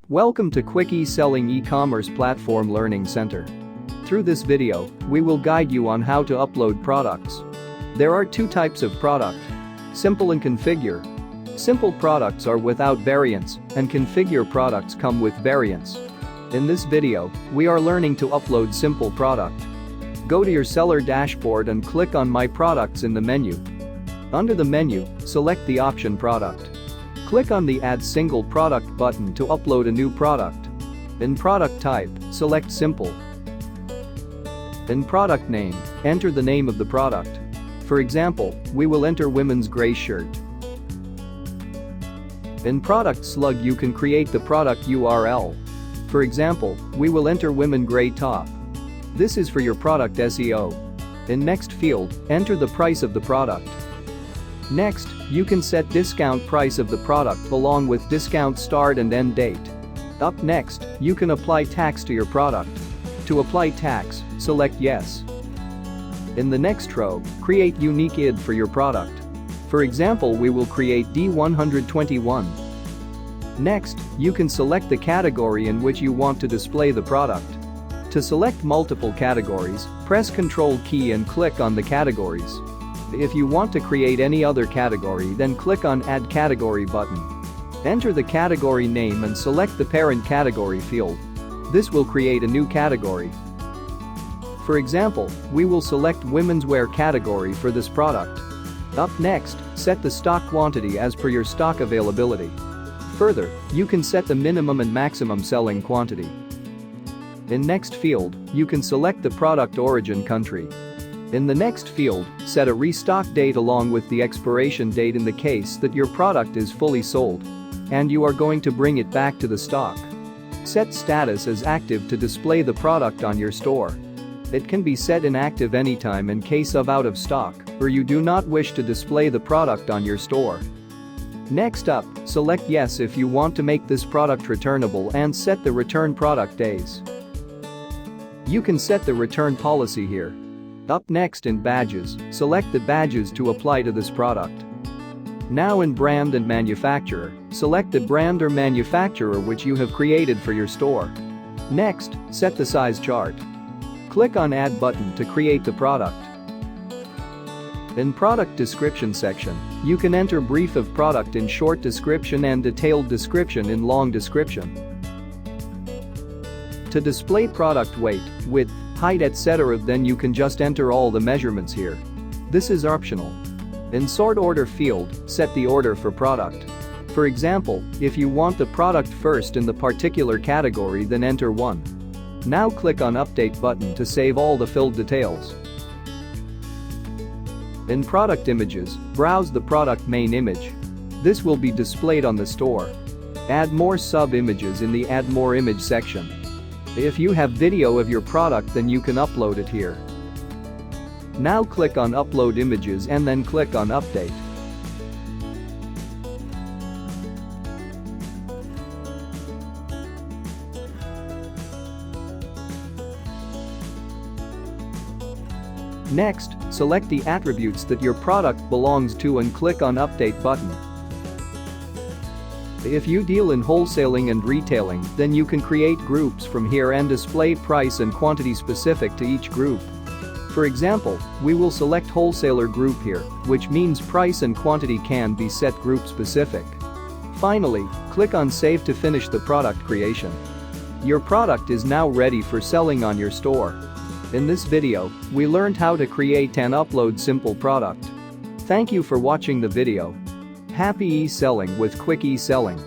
Welcome to Quick eSelling e-commerce platform learning center. Through this video, we will guide you on how to upload products. There are two types of product: simple and configure. Simple products are without variants, and configure products come with variants. In this video, we are learning to upload simple product. Go to your seller dashboard and click on My Products in the menu. Under the menu, select the option Product. Click on the Add Single Product button to upload a new product. In product type, select Simple. In product name, enter the name of the product. For example, we will enter women's gray shirt. In product slug, you can create the product URL. For example, we will enter women gray top. This is for your product SEO. In next field, enter the price of the product. Next, you can set discount price of the product along with discount start and end date. Up next, you can apply tax to your product. To apply tax, select Yes. In the next row, create unique ID for your product. For example, we will create D121. Next, you can select the category in which you want to display the product. To select multiple categories, press Ctrl key and click on the categories. If you want to create any other category, then click on Add Category button. Enter the category name and select the parent category field. This will create a new category. For example, we will select women's wear category for this product. Up next, set the stock quantity as per your stock availability. Further, you can set the minimum and maximum selling quantity. In next field, you can select the product origin country. In the next field, set a restock date along with the expiration date in the case that your product is fully sold and you are going to bring it back to the stock. Set status as active to display the product on your store. It can be set inactive anytime in case of out of stock or you do not wish to display the product on your store. Next up, select Yes if you want to make this product returnable and set the return product days. You can set the return policy here. Up next in badges, select the badges to apply to this product. Now in brand and manufacturer, select the brand or manufacturer which you have created for your store. Next, set the size chart. Click on Add button to create the product. In product description section, you can enter brief of product in short description and detailed description in long description. To display product weight, width, height etc., then you can just enter all the measurements here. This is optional. In sort order field, set the order for product. For example, if you want the product first in the particular category, then enter 1. Now click on Update button to save all the filled details. In product images, browse the product main image. This will be displayed on the store. Add more sub-images in the Add More Image section. If you have video of your product, then you can upload it here. Now click on Upload Images and then click on Update. Next, select the attributes that your product belongs to and click on Update button. If you deal in wholesaling and retailing, then you can create groups from here and display price and quantity specific to each group. For example, we will select wholesaler group here, which means price and quantity can be set group specific. Finally, click on Save to finish the product creation. Your product is now ready for selling on your store. In this video, we learned how to create and upload simple product. Thank you for watching the video. Happy e-selling with Quick eSelling.